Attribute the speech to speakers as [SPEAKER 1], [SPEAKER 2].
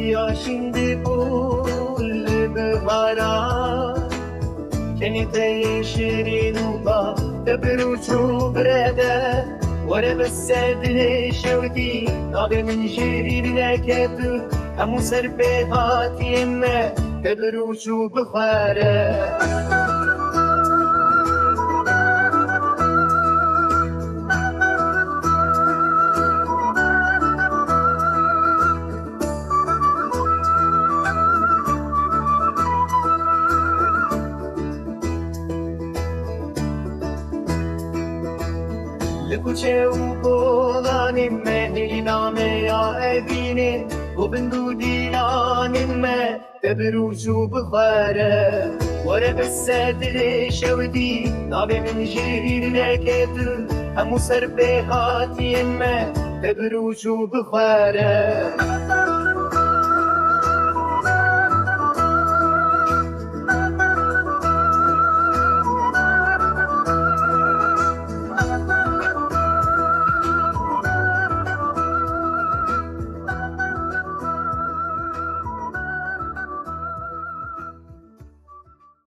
[SPEAKER 1] يا شند كل بهارات كانت شيرين وبا تبروش وبرادة ورا بس ادري شوتي طابع من جيري بلا كتب همو سربيهات يمه تبروش وبخارة لكوچه و بولانیم مهدی نامه یا ابینه و بندو دیلانیم تبروش و بخاره وره بسدر شودی نابه من جیر نکتر همو سر به هاتیم تبروش و بخاره